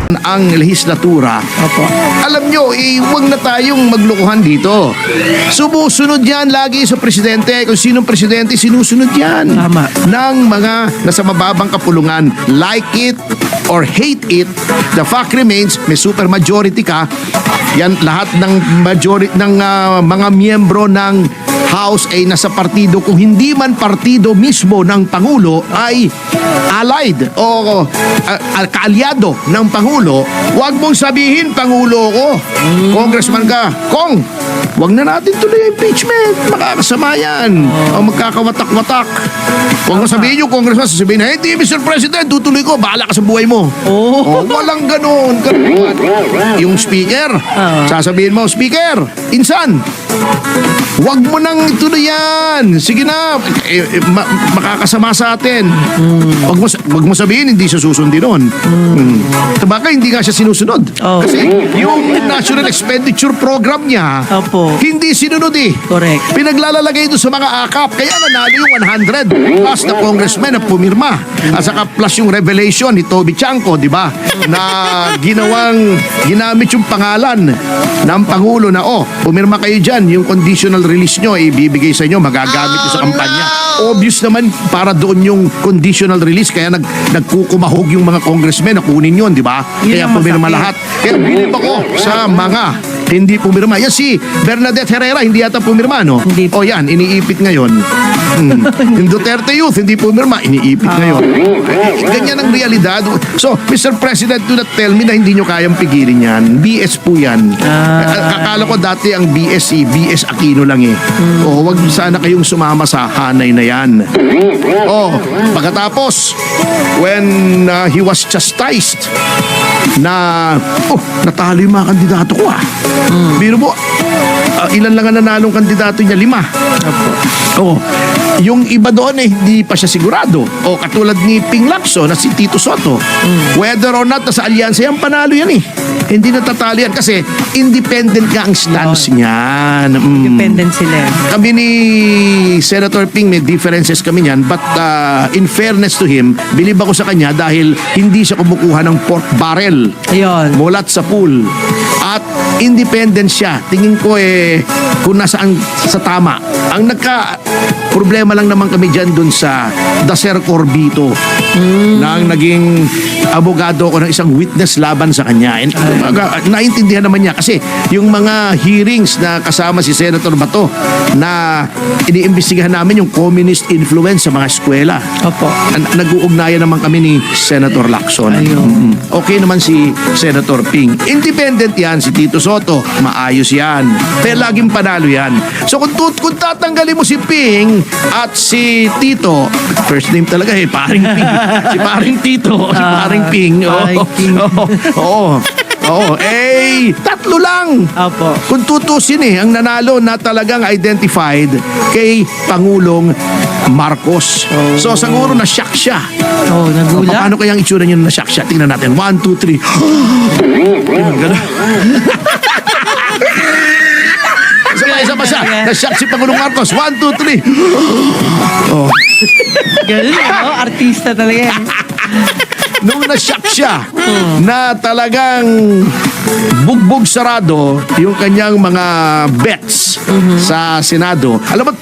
ang lehislatura. Opo. Alam nyo, huwag na tayong maglokohan dito. Sumusunod yan lagi sa presidente. Kung sinong presidente, sinusunod yan. Tama. Ng mga nasa mababang kapulungan. Like it or hate it, the fact remains, may super majority ka. Yan lahat ng majority ng mga miyembro ng House ay nasa partido, kung hindi man partido mismo ng Pangulo, ay allied o kaalyado ng Pangulo. Huwag mong sabihin Pangulo ko, congressman ka. Kong, huwag na natin tuloy impeachment. Makakasama yan. O magkakawatak-watak. Huwag mo sabihin yung congressman, sasabihin na, hindi Mr. President, tutuloy ko, bahala ka sa buhay mo. O, walang ganun. Yung speaker, sasabihin mo, speaker, insan, huwag mo nang ituloy yan. Sige na, makakasama sa atin. Huwag mo sabihin, hindi siya susundin nun. Baka hindi nga siya sinusunod. Kasi yung National Expenditure Program niya, hindi sinunod eh. Correct. Pinaglalalagay doon sa mga akap. Kaya nanalo yung 100 plus na congressman na pumirma. At saka plus yung revelation ni Toby Chanco, di ba? Na ginamit yung pangalan ng Pangulo na, pumirma kayo dyan, yung conditional release nyo, ibibigay sa inyo, magagamit nyo sa kampanya. Obvious naman, para doon yung conditional release, kaya nagkukumahog yung mga congressmen na kunin yun, di ba? Kaya pumirma lahat. Kaya bilib ako sa mga hindi pumirma. Yan si Bernadette Herrera, hindi yata pumirma, no? Hindi. O yan, iniipit ngayon. Yung Duterte Youth, hindi pumirma, iniipit ngayon. Ganyan ang realidad. So, Mr. President, do not tell me na hindi nyo kayang pigilin yan. BS po yan. Akala ko dati ang BS, BS Aquino lang eh. Wag sana kayong sumama sa hanay na yan. Pagkatapos, when he was chastised na, natalo yung mga kandidato ko Biro mo, ilan lang ang nanalong kandidato niya? 5. Yung iba doon hindi pa siya sigurado. Katulad ni Ping Lacson na si Tito Soto. Whether or not nasa alyansa yan, panalo yan Hindi natatalo yan kasi independent nga ang stance niyan. Independent sila. Kami ni Senator Ping, may differences kami niyan, but in fairness to him, bilib ako sa kanya dahil hindi siya kumukuha ng pork barrel. Ayun. Mulat sa pool. At independent siya. Tingin ko kung nasaan sa tama. Ang problema lang naman kami dyan dun sa Dacer Corbito na ang naging abogado ko ng isang witness laban sa kanya. Naintindihan naman niya kasi yung mga hearings na kasama si Senator Bato na iniimbestigahan namin yung communist influence sa mga eskwela. Nag-uugnayan naman kami ni Senator Lacson. Okay naman si Senator Ping. Independent yan, si Tito Soto. Maayos yan. Pero laging panalo yan. So kung tatanggalin mo si Ping at si Tito, first name talaga paring Ping. Si paring Tito, si paring Ping. Tatlo lang. Kung tutusin ang nanalo na talagang identified kay Pangulong Marcos. So siguro na-shock siya. Nagulat. Paano kaya ang itsura niyo na-shock siya? Tingnan natin. 1, 2, 3. Isa pa siya. Na-shock si Pangulong Marcos. 1, 2, 3. Galing, artista talaga yan. Nung na-shock siya na talagang bugbog sarado yung kanyang mga bets sa Senado. Alam mo,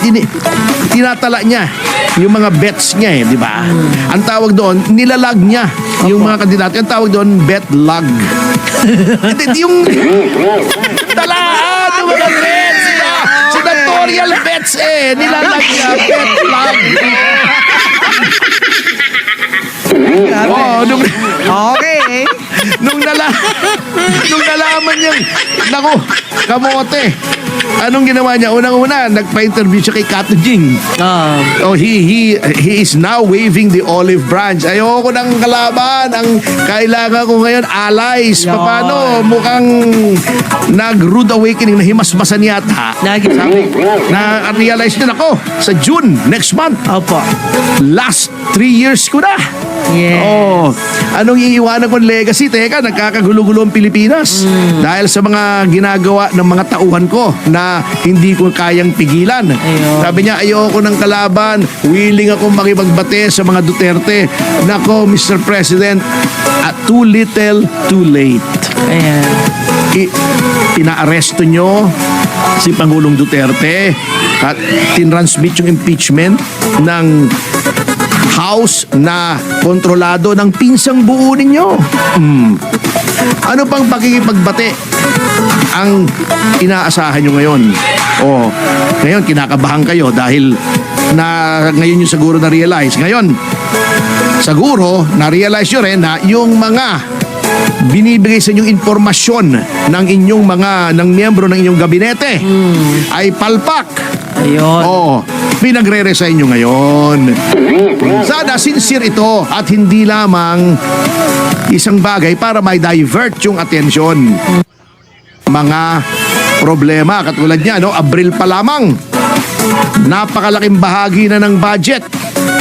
tinatala niya yung mga bets niya di ba? Ang tawag doon, nilalag niya yung mga kandidato. Ang tawag doon, bet lag. Yung talaan yung mga bets. Senatorial bets nilalag niya, bet lag. Okay. Nung nalaman niya, naku, kamote. Anong ginawa niya? Unang-una, nagpa-interview siya kay Kato Jing. He is now waving the olive branch. Ayoko ng kalaban. Ang kailangan ko ngayon, allies. Paano? Mukhang nag-rude awakening, nahimasmasan yata. Na-realize niya, nako, sa June, next month. Last 3 years ko na. Anong iiwanan kong legacy? Teka, nagkakagulo-gulo ang Pilipinas. Dahil sa mga ginagawa ng mga tauhan ko na hindi ko kayang pigilan. Ayun. Sabi niya, ayoko ng kalaban. Willing ako makipagbate sa mga Duterte. Nako, Mr. President, too little, too late. Ayan. Pinaaresto nyo si Pangulong Duterte at tinransmit yung impeachment ng House na kontrolado ng pinsang buo ninyo. Ano pang pakikipagbate ang inaasahan nyo ngayon? Ngayon kinakabahan kayo dahil ngayon yung siguro na-realize. Ngayon, siguro na-realize nyo rin na yung mga binibigay sa inyong impormasyon ng inyong ng miyembro ng inyong gabinete ay palpak. Ayun. Pinagre-resign nyo ngayon. Sana sincere ito at hindi lamang isang bagay para may divert yung atensyon. Mga problema katulad niya, Abril pa lamang. Napakalaking bahagi na ng budget.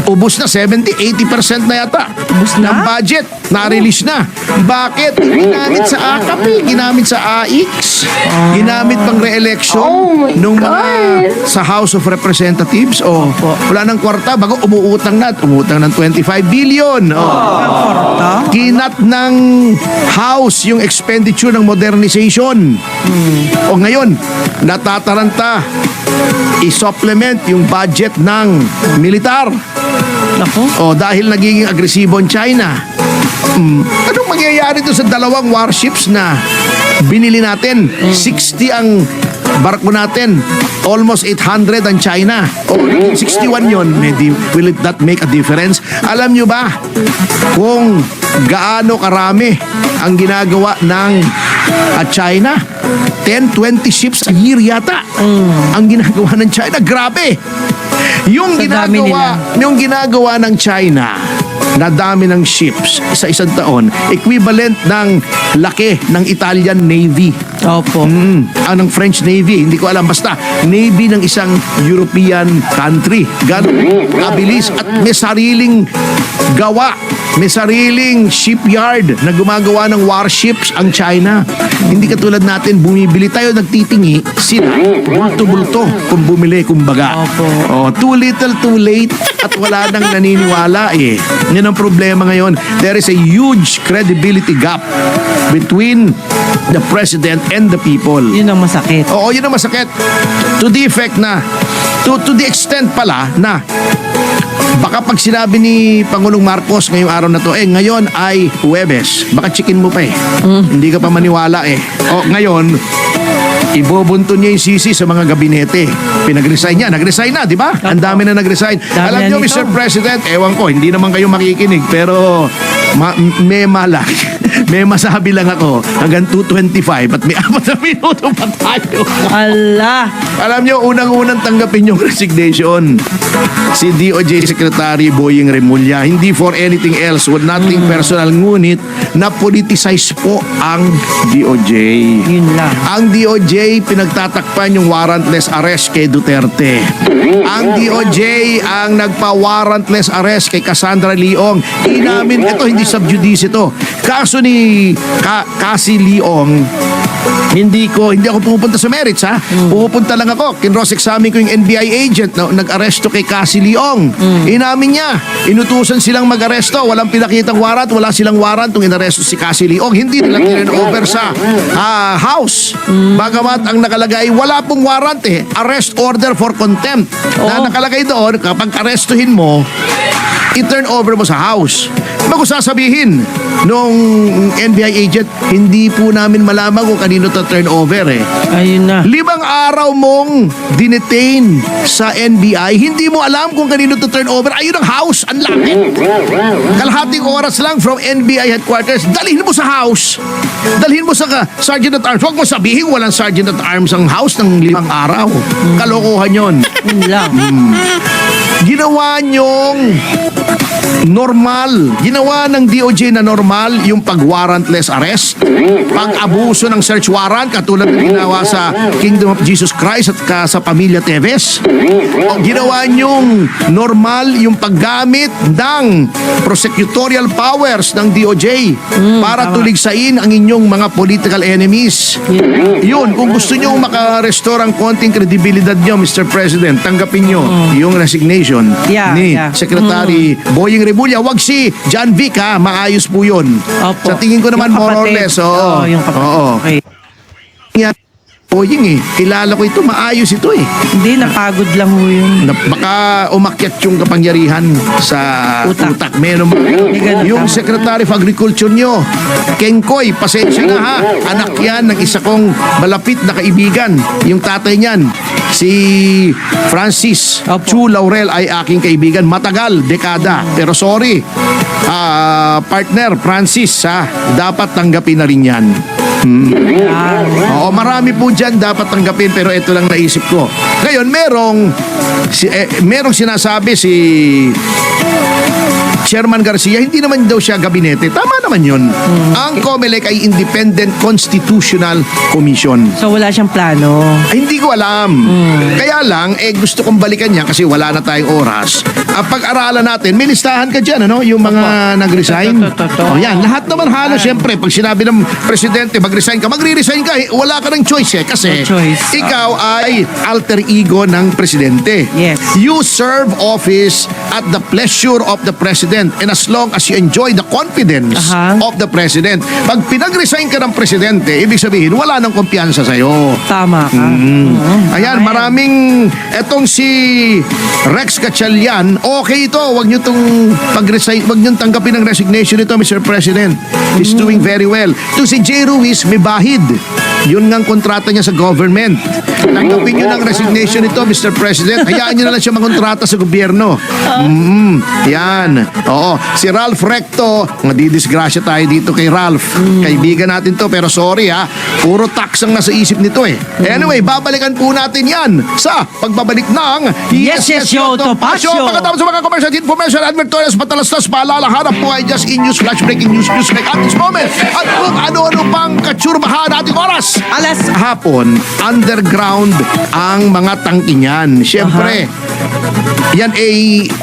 Ubus na 70-80% na yata. Ubus na? Ng budget. Na-release na. Bakit? Ginamit sa AKP, ginamit sa AX, ginamit pang re-election nung mga sa House of Representatives. Wala ng kwarta bago umuutang ng 25 billion. Kinat ng House yung expenditure ng modernization. Ngayon, natataranta i-supplement yung budget ng militar. Nako. Dahil nagiging agresibo ang China. Anong mangyayari doon sa dalawang warships na binili natin? 60 ang barko natin. Almost 800 ang China. 61 yun. Will it not make a difference? Alam nyo ba kung gaano karami ang ginagawa ng China? 10-20 ships a year yata ang ginagawa ng China. Grabe! Yung ginagawa ng China na dami ng ships sa isang taon, equivalent ng laki ng Italian Navy. Opo. Ng French Navy, hindi ko alam. Basta, Navy ng isang European country. Ganon kabilis at may sariling gawa. May sariling shipyard na gumagawa ng warships ang China. Hindi katulad natin, bumibili tayo, nagtitingi, sila, bulto-bulto kung bumili, kumbaga. Opo. Too little, too late, at wala nang naniniwala eh. Yan ang problema ngayon. There is a huge credibility gap between the president and the people. Yun ang masakit. Yun ang masakit. To the effect na, to the extent pala na, baka pag sinabi ni Pangulong Marcos ngayong araw na to, ngayon ay Huwebes, baka chicken mo pa eh. Hindi ka pa maniwala eh. Ngayon, ibubunto niya yung sisi sa mga gabinete. Pinag-resign niya. Nag-resign na, di ba? Ang dami na nag-resign. Alam niyo, Mr. President, ewan ko, hindi naman kayo makikinig, pero may masabi lang ako hanggang 2:25 at may 4 na minuto pa tayo. Ala. Alam niyo, unang-unang tanggapin yung resignation. Si DOJ Secretary Boying Remulla, hindi for anything else, with nothing personal, ngunit na-politicize po ang DOJ. Yun lang. Ang DOJ pinagtatakpan yung warrantless arrest kay Duterte. Ang DOJ ang nagpa-warrantless arrest kay Cassandra Leong. Inamin, ito hindi sub judice ito. Kaso ni Cassie Leong, hindi ako pupunta sa merits ha. Pupunta lang ako. Kinross-examine ko yung NBI agent na nag-aresto kay Cassie Leong. Inamin niya. Inutusan silang mag-aresto. Walang pinakitang warrant. Wala silang warrant nung inaresto si Cassie Leong. Hindi nila over sa house. Bagamat ang nakalagay, wala pong warrant eh. Arrest order for contempt. Na nakalagay doon, kapag arestuhin mo, i-turn over mo sa house. Bago sasabihin nung NBI agent, hindi po namin malaman kung kanino to turn over eh. Ayun na. 5 araw mong dinetain sa NBI, hindi mo alam kung kanino to turn over. Ayun ang house, ang laki. Kalahating oras lang from NBI headquarters, dalhin mo sa house. Dalhin mo sa Sergeant at Arms. Huwag mo sabihin walang Sergeant at Arms ang house ng 5 araw. Kalokohan yon. Yun lang. Ginawa nyong normal. Ginawa ng DOJ na normal yung pag-warrantless arrest, pag-abuso ng search warrant katulad ng ginawa sa Kingdom of Jesus Christ at sa Pamilya Teves. O ginawa niyong normal yung paggamit ng prosecutorial powers ng DOJ para tuligsain ang inyong mga political enemies. Yun, kung gusto niyo makarestore ang konting kredibilidad niyo, Mr. President, tanggapin niyo yung resignation ni Secretary Boying Remulla. Wag si John Vic, ha, maayos po yun. Opo. Sa tingin ko naman Yung more or kapatid. less. Oo. Yung kapatid. Oo. Okay. Boying kilala ko ito, maayos ito Hindi, napagod lang ho yun. Baka umakyat yung kapangyarihan sa utak. Meron yung Secretary of Agriculture nyo, Kengkoy, pasensya na ha. Anak yan ng isa kong malapit na kaibigan. Yung tatay niyan, si Francis Opo. Chu Laurel ay aking kaibigan. Matagal, dekada. Pero sorry, partner Francis, ha, dapat tanggapin na rin yan. Oo, marami po dyan dapat tanggapin, pero ito lang naisip ko. Ngayon, merong sinasabi si Chairman Garcia, hindi naman daw siya gabinete. Tama naman yun. Ang COMELEC ay Independent Constitutional Commission. So wala siyang plano. Ay, hindi ko alam. Kaya lang, gusto kong balikan niya kasi wala na tayong oras. Pag-aralan natin, may listahan ka dyan, ano? Yung mga nag-resign. Totoo. O yan, lahat naman halos, siyempre, pag sinabi ng presidente, mag-resign ka, magre-resign ka, wala ka ng choice kasi No choice. ikaw ay alter ego ng presidente. Yes. You serve office at the pleasure of the president and as long as you enjoy the confidence of the president. Pag pinag-resign ka ng presidente, ibig sabihin, wala nang kumpiyansa sa'yo. Tama ka. Ayan, maraming etong si Rex Gatchalian, okay ito, wag niyo tong pag-resign, wag niyo tanggapin ang resignation nito, Mr. President. He's doing very well. Itong si J. Ruiz, may bahid. Yun nga ang kontrata niya sa government. Tanggapin niyo ng resignation nito, Mr. President. Hayaan niyo na lang siya mangontrata sa gobyerno. Yan. Oo. Si Ralph Recto, madidisgrasya tayo dito kay Ralph. Kaibigan natin to, pero sorry ha, puro tax ang nasa isip nito Anyway, babalikan po natin yan sa pagbabalik ng Yes, Yo, Topacio. Pagkatapos sa mga commercial information, advertorials, patalastas, paalala, hanap po ay just in news, flash breaking news like at this moment. At kung ano-ano pang katsurbahan ating oras. Alas. Hapon, underground ang mga tangke niyan. Siyempre, yan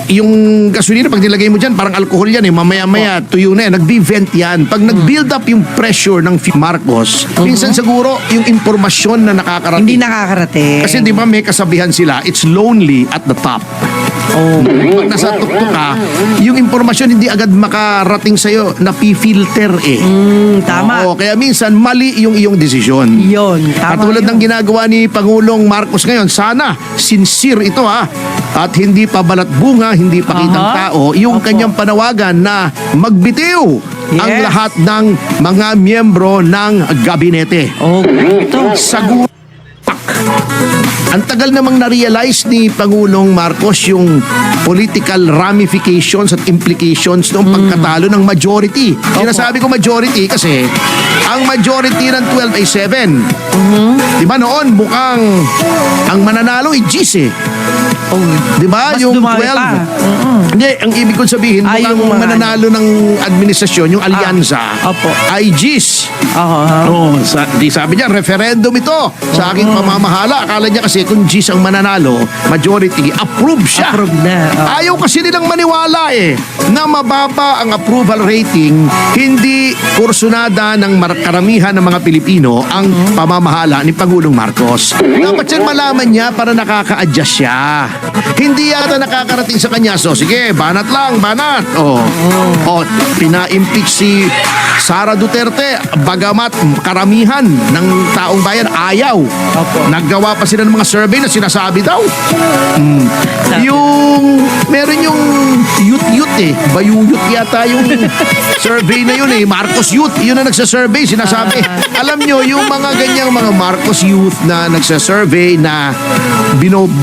yung gasolina, pag nilagay mo dyan, parang alcohol yan mamaya-maya, tuyo na yan. Nag-vent yan. Pag nag-build up yung pressure ng Marcos, minsan siguro yung impormasyon na nakakarating. Hindi nakakarating. Kasi di ba may kasabihan sila, it's lonely at the top. Pag nasa tuktok ka, yung impormasyon hindi agad makarating sa'yo, napifilter Tama. Oo, kaya minsan mali yung iyong desisyon. Yun. Tama. Katulad ng ginagawa ni Pangulong Marcos ngayon, sana sincere ito at hindi pa balat bunga, hindi pa kitang tao, yung kanyang panawagan na magbitiw ang lahat ng mga miyembro ng gabinete. Ito. Sagutak. Ang tagal namang na-realize ni Pangulong Marcos yung political ramifications at implications ng pagkatalo ng majority. Sinasabi ko majority kasi ang majority ng 12 ay 7. Diba noon mukhang ang mananalo ay G's Diba? Mas Yung dumami 12. pa. Hindi, ang ibig kong sabihin, mukhang yung mga- mananalo ng administrasyon, yung alyansa, Opo. ay G's. Oo. Di sabi niya, referendum ito sa aking pamamahala. Akala niya kasi kung G's ang mananalo, majority, approve siya. Approve na. Ayaw kasi nilang maniwala na mababa ang approval rating, hindi kursunada ng karamihan ng mga Pilipino ang pamamahala ni Pangulong Marcos. Dapat yan malaman niya para nakaka-adjust siya. Hindi yata nakakarating sa kanya. So sige, banat lang, banat. Pina-impeach si Sara Duterte, bagamat karamihan ng taong bayan ayaw. Naggawa pa sila ng mga survey na sinasabi daw. Meron yung youth Bayuyut yata yung survey na yun Marcos Youth, yun na nagsasurvey, sinasabi. Alam nyo, yung mga ganyang mga Marcos Youth na nagsasurvey na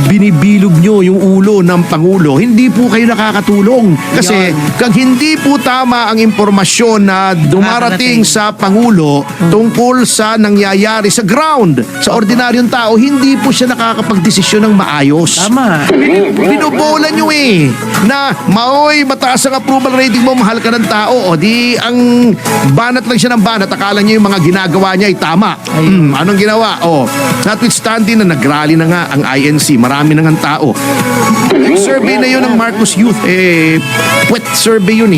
binibilog nyo nyo yung ulo ng Pangulo, hindi po kayo nakakatulong. Kasi kag hindi po tama ang impormasyon na dumarating sa Pangulo tungkol sa nangyayari sa ground, sa ordinaryong tao, hindi po siya nakakapagdesisyon ng maayos. Tama. Binubola nyo na maoy mataas ang approval rating mo, mahal ka ng tao, o di ang banat lang siya ng banat, akala niya yung mga ginagawa niya ay tama. Anong ginawa? Notwithstanding na nagrally na nga ang INC, marami na nga tao. Survey na yun ng Marcos Youth, wet survey yun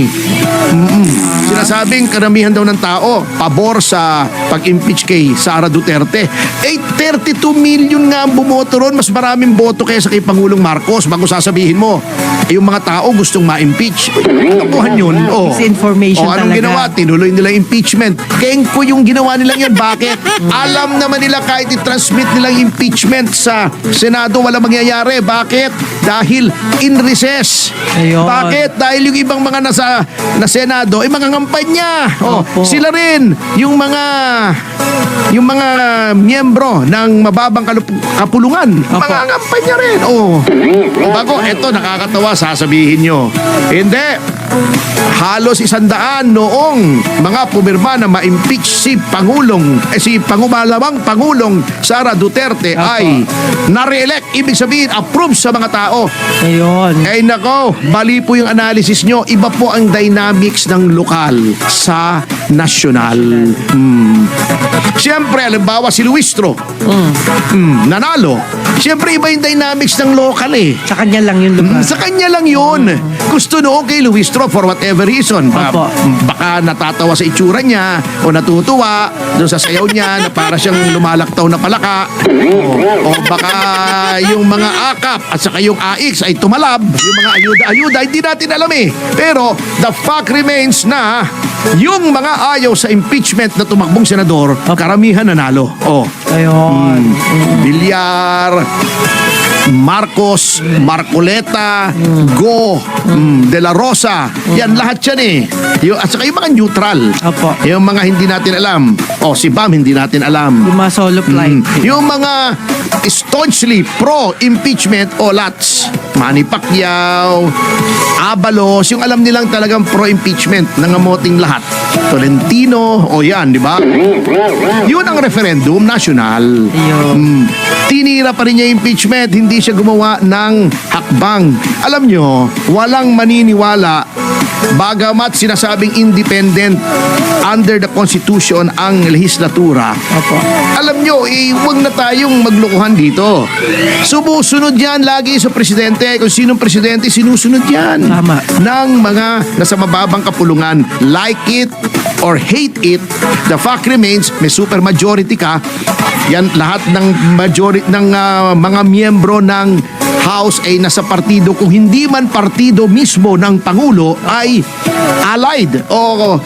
Sinasabing karamihan daw ng tao pabor sa pag-impeach kay Sara Duterte. 32 million nga ang bumoto ron, mas maraming boto kaysa kay Pangulong Marcos. Bago sasabihin mo, yung mga tao gustong ma-impeach. Tapuhan yun. Misinformation anong talaga. ginawa? Tinuloy nila impeachment. Kengko yung ginawa nilang yan. Bakit? Alam naman nila kahit i-transmit nilang impeachment sa Senado, wala mangyayari. Bakit? Dahil in recess. Ayun. Bakit? Dahil yung ibang mga na Senado ay mga ngampanya. Opo. Sila rin yung mga miyembro ng mababang kapulungan. Opo. Mga ngampanya rin. Bago, eto nakakatawa, sasabihin nyo. Hindi. Halos 100 noong mga pumirma na ma-impeach si pangumalawang Pangulong Sara Duterte Opo. ay na-re-elect. Ibig sabihin, approve sa mga tao. Ayun. Ay nako, mali po yung analysis nyo. Iba po ang dynamics ng lokal sa nasyonal. Siyempre, halimbawa si Luistro, nanalo. Siyempre, iba yung dynamics ng lokal Sa kanya lang yung lugar. Sa kanya lang yun. Gusto noon kay Luistro for whatever reason. Opo. Baka natatawa sa itsura niya o natutuwa doon sa sayaw niya na para siyang lumalaktaw na palaka. O baka yung mga akap at saka yung AX ay tumalab. Yung mga ayuda-ayuda, hindi natin alam Pero the fact remains na yung mga ayaw sa impeachment na tumakbong senador, karamihan nanalo. Ayun. Bilyar, Marcos, Marcoleta, Go, De La Rosa. Yan lahat yan at saka yung mga neutral. Opo. Yung mga hindi natin alam. Si Bam hindi natin alam. Yung mga solo flight. Yung mga staunchly pro-impeachment o Lats, Manny Pacquiao, Abalos, yung alam nilang talagang pro-impeachment, nangamoting lahat. Tolentino, yan, di ba? Yun ang referendum national. Ayun. Tinira pa rin niya yung impeachment, hindi siya gumawa ng hakbang. Alam nyo, walang maniniwala bagamat sinasabing independent under the Constitution ang lehislatura. Opo. Alam nyo, huwag na tayong maglokohan dito. Sumusunod yan lagi sa presidente. Kung sinong presidente, sinusunod yan. Tama. Ng mga nasa mababang kapulungan. Like it or hate it, the fact remains, may super majority ka. Yan lahat ng mga miyembro ng House ay nasa partido, kung hindi man partido mismo ng Pangulo, ay allied o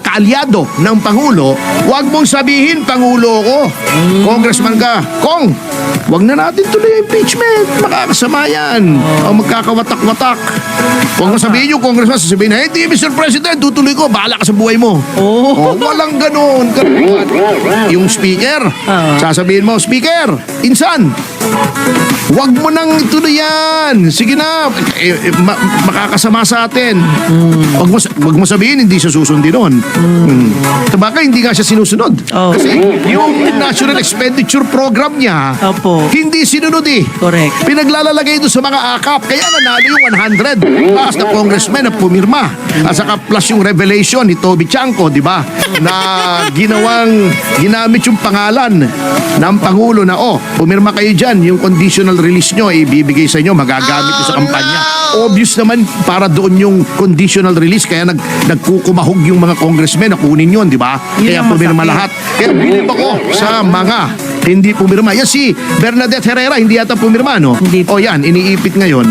kaalyado ng Pangulo. Huwag mong sabihin, Pangulo ko, congressman ka. Kong, huwag na natin tuloy yung impeachment. Makakasama yan. O magkakawatak-watak. Huwag mong sabihin yung congressman, sasabihin na, hindi, Mr. President, tutuloy ko, bahala ka sa buhay mo. Walang ganun. Yung speaker, sasabihin mo, Speaker, insan, huwag mo nang ituloy yan. Sige na, makakasama sa atin. Huwag mo sabihin, hindi siya susundin nun. Baka hindi nga siya sinusunod. Kasi yung National Expenditure Program niya, hindi sinunod Correct. Pinaglalalagay doon sa mga akap. Kaya nanalo yung 100 plus na congressman na pumirma. At saka plus yung revelation ni Toby Chanco, di ba? Na ginamit yung pangalan ng Pangulo na, pumirma kayo dyan, yung conditional release nyo, ibibigay sa inyo, magagamit nyo sa kampanya. Obvious naman, para doon yung conditional release, kaya nagkukumahog yung mga congressmen na kunin yun, di ba? Kaya pumirma lahat. Kaya bilib ako sa mga hindi pumirma. Yan si Bernadette Herrera, hindi yata pumirma, no? Hindi. Yan, iniipit ngayon.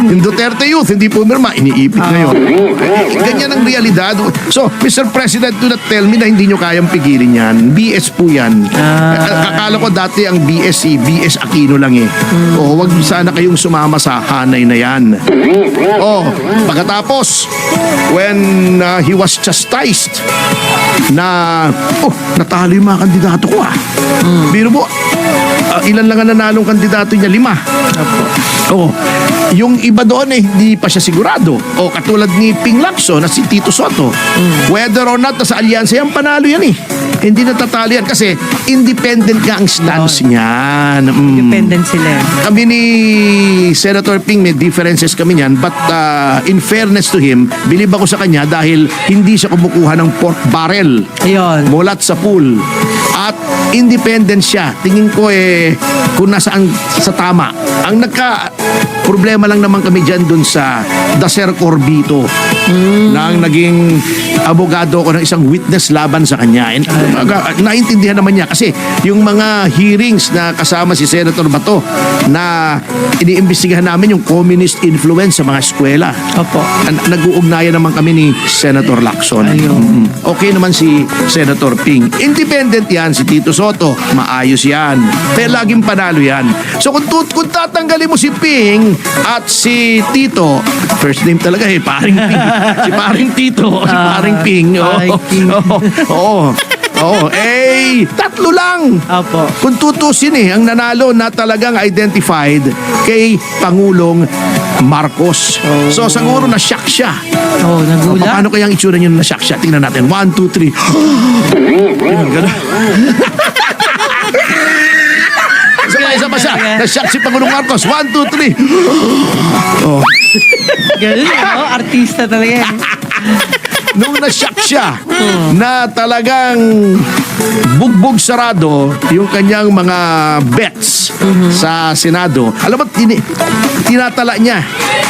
Yung Duterte Youth, hindi pumirma, iniipit ngayon. Ganyan ang realidad. So, Mr. President, do not tell me na hindi nyo kayang pigilin yan. BS po yan. Akala ko dati ang BS, BS Aquino lang wag sana kayong sumama sa hanay na yan. Pagkatapos, when he was chastised na, natalo yung mga kandidato ko Biro mo, ilan lang ang nanalong kandidato niya? 5. Opo. Oo. Yung iba doon hindi pa siya sigurado. O katulad ni Ping Lacson na si Tito Soto. Whether or not nasa alyansa yan, panalo yan Hindi natatalo yan kasi independent nga ang stance niyan. Dependent sila. Kami ni Senator Ping may differences kami niyan, but in fairness to him, believe ako sa kanya dahil hindi siya kumukuha ng pork barrel Ayun. mulat sa pool. At independent siya. Tingin ko kung nasaan sa tama. Ang problema lang naman kami dyan dun sa Dacer Corbito na ang naging abogado ko ng isang witness laban sa kanya. And, naintindihan naman niya kasi yung mga hearings na kasama si Senator Bato na iniimbestigahan namin yung communist influence sa mga eskwela. Opo. Nag-uugnayan naman kami ni Senator Lacson. Ayun. Okay naman si Senator Ping. Independent yan, si Tito Soto. Maayos yan. Pero laging panalo yan. So kung tatanggalin mo si Ping at si Tito, first name talaga Paring Ping. Si Paring Tito, si Paring Ping. Paring Ping. Oo, tatlo lang. Opo. Kung tutusin ang nanalo na talagang identified kay Pangulong Marcos. So siguro na-shock siya. Oh, nagulat. Paano kaya ang itsura niyo na-shock siya? Tingnan natin. 1, 2, 3. Ganun. Isa pa siya. Na-shock si Pangulong Marcos. 1, 2, 3. Oh. Ganun artista talaga. Nung na-shock siya na talagang bugbog sarado yung kanyang mga bets sa Senado. Alam mo, tinatala niya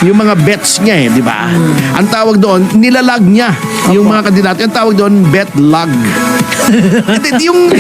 yung mga bets niya di ba? Ang tawag doon, nilalag niya yung mga kandidato. Ang tawag doon, bet lag. Yung